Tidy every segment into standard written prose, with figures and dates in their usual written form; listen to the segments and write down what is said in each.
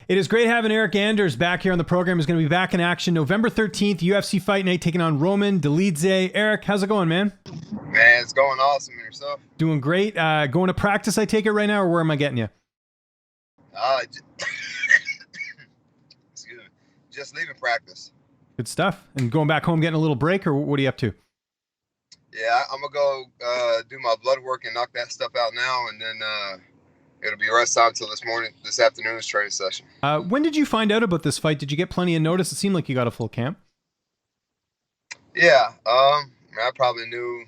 It is great having Eryk Anders back here on the program. He's going to be back in action November 13th, UFC Fight Night, taking on Roman Dolidze. Eryk, how's it going, man? Man, it's going awesome. And yourself? Doing great. Going to practice, I take it right now, or where am I getting you? Excuse me. Just leaving practice. Good stuff. And going back home, getting a little break, or what are you up to? Yeah, I'm going to go do my blood work and knock that stuff out now, and then it'll be rest time until this afternoon's training session. When did you find out about this fight? Did you get plenty of notice? It seemed like you got a full camp. Yeah, I probably knew,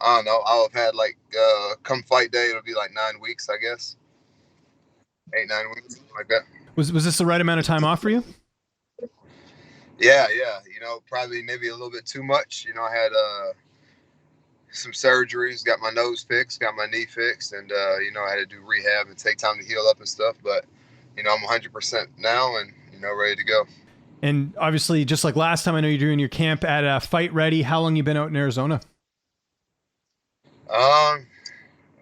I don't know. I'll have had come fight day, it'll be like 9 weeks, I guess. 8-9 weeks, something like that. Was this the right amount of time off for you? Yeah. Probably maybe a little bit too much. I had some surgeries, got my nose fixed, got my knee fixed, and I had to do rehab and take time to heal up and stuff. But I'm 100% now and ready to go. And obviously, just like last time, I know you're doing your camp at Fight Ready. How long you been out in Arizona? I've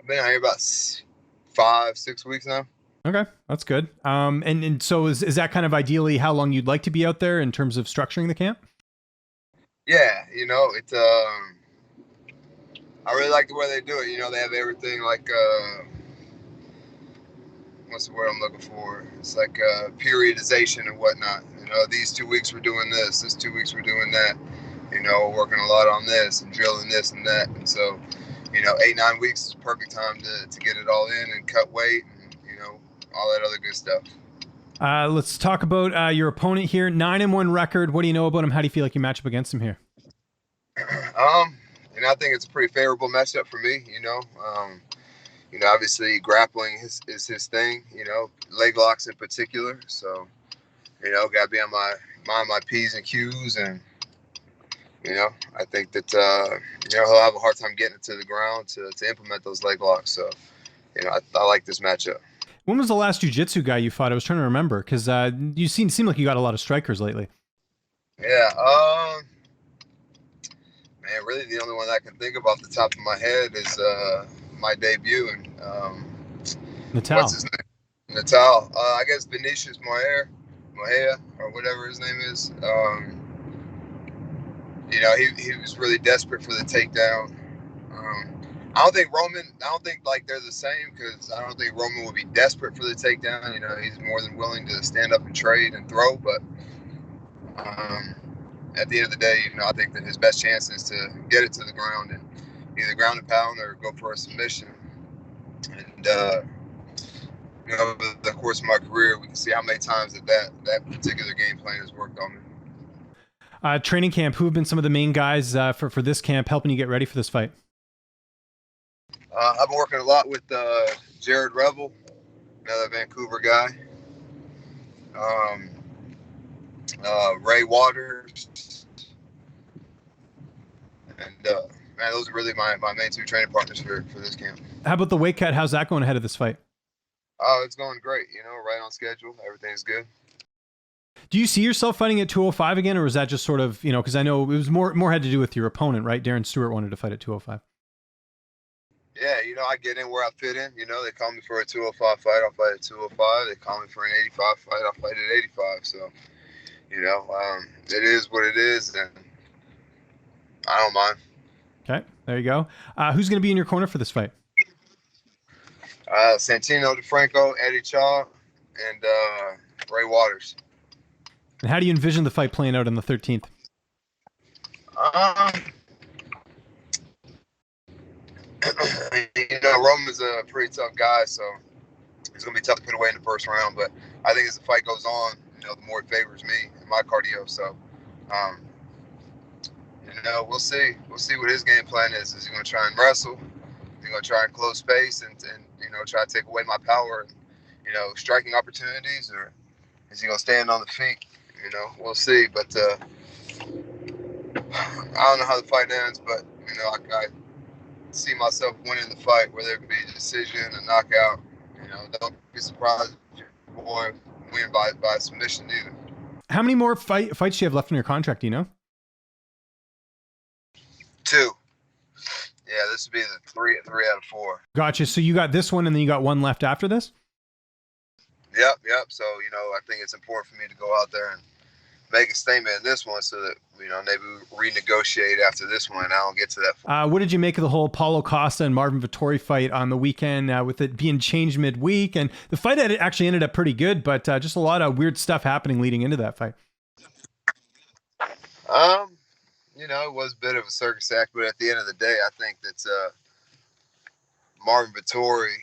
been out here about 5-6 weeks now. Okay, that's good. And so is that kind of ideally how long you'd like to be out there in terms of structuring the camp? Yeah, I really like the way they do it. They have everything like what's the word I'm looking for? It's like periodization and whatnot. These 2 weeks we're doing this 2 weeks we're doing that. Working a lot on this and drilling this and that. And so, 8-9 weeks is the perfect time to get it all in and cut weight and all that other good stuff. Let's talk about your opponent here. 9-1 record. What do you know about him? How do you feel like you match up against him here? I think it's a pretty favorable matchup for me. Obviously grappling is his thing. Leg locks in particular. So, got to be on my P's and Q's, and I think that he'll have a hard time getting it to the ground to implement those leg locks. So, I like this matchup. When was the last jiu-jitsu guy you fought? I was trying to remember because you seem like you got a lot of strikers lately. Yeah. Man, really the only one I can think of off the top of my head is my debut and Natal. What's his name? Natal. I guess Vinicius Morea, or whatever his name is. He was really desperate for the takedown. I don't think like they're the same, because I don't think Roman would be desperate for the takedown. He's more than willing to stand up and trade and throw, but at the end of the day, I think that his best chance is to get it to the ground and either ground and pound or go for a submission. And over the course of my career, we can see how many times that particular game plan has worked on me. Training camp, who have been some of the main guys for this camp helping you get ready for this fight? I've been working a lot with Jared Revel, another Vancouver guy. Ray Waters. And man, those are really my main two training partners for this camp. How about the weight cut? How's that going ahead of this fight? Oh, it's going great. Right on schedule. Everything's good. Do you see yourself fighting at 205 again, or is that just sort of, because I know it was more had to do with your opponent, right? Darren Stewart wanted to fight at 205. Yeah, I get in where I fit in. They call me for a 205 fight, I'll fight at 205. They call me for an 85 fight, I'll fight at 85. So, it is what it is, and I don't mind. Okay, there you go. Who's going to be in your corner for this fight? Santino DeFranco, Eddie Chaw, and Ray Waters. And how do you envision the fight playing out on the 13th? Roman's a pretty tough guy, so it's going to be tough to put away in the first round. But I think as the fight goes on, the more it favors me and my cardio. So, we'll see. We'll see what his game plan is. Is he going to try and wrestle? Is he going to try and close space and try to take away my power and, striking opportunities? Or is he going to stand on the feet? We'll see. But I don't know how the fight ends, but, I see myself winning the fight, whether it be a decision, a knockout. Don't be surprised if your boy win by submission either. How many more fights do you have left in your contract? Do you know? 2. Yeah, this would be the three out of 4. Gotcha. So you got this one, and then you got one left after this? Yep. So, I think it's important for me to go out there and make a statement in this one so that, maybe we renegotiate after this one. I don't get to that. What did you make of the whole Paulo Costa and Marvin Vettori fight on the weekend with it being changed midweek? And the fight actually ended up pretty good, but just a lot of weird stuff happening leading into that fight. It was a bit of a circus act, but at the end of the day, I think that Marvin Vettori,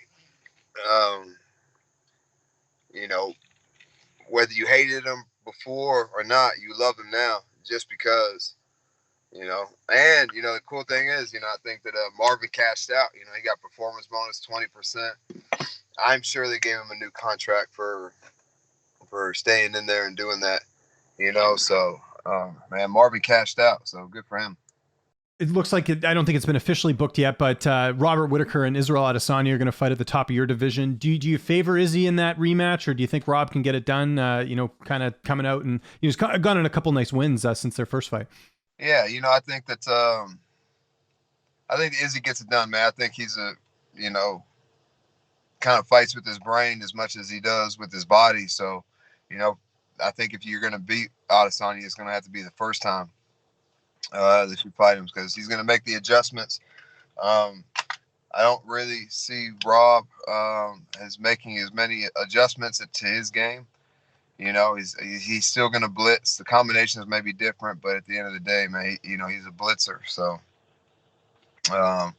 whether you hated him before or not, you love him now just because, And, the cool thing is, I think that Marvin cashed out. He got performance bonus 20%. I'm sure they gave him a new contract for staying in there and doing that, So, man, Marvin cashed out, so good for him. It looks like I don't think it's been officially booked yet, but Robert Whittaker and Israel Adesanya are going to fight at the top of your division. Do you favor Izzy in that rematch, or do you think Rob can get it done? Kind of coming out and he's gotten a couple nice wins since their first fight. Yeah, I think that I think Izzy gets it done, man. I think he's kind of fights with his brain as much as he does with his body. So, I think if you're going to beat Adesanya, it's going to have to be the first time that you fight him because he's going to make the adjustments. I don't really see Rob as making as many adjustments to his game. He's still going to blitz. The combinations may be different, but at the end of the day, man, he's a blitzer. So I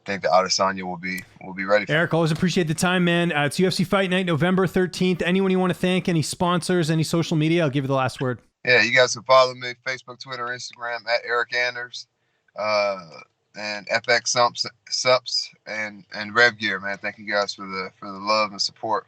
think the Adesanya will be ready for Eryk, always appreciate the time, man. It's UFC Fight Night, November 13th. Anyone you want to thank? Any sponsors? Any social media? I'll give you the last word. Yeah, you guys can follow me Facebook, Twitter, Instagram at Eryk Anders, and FX Sups and Rev Gear, man. Thank you guys for the love and support.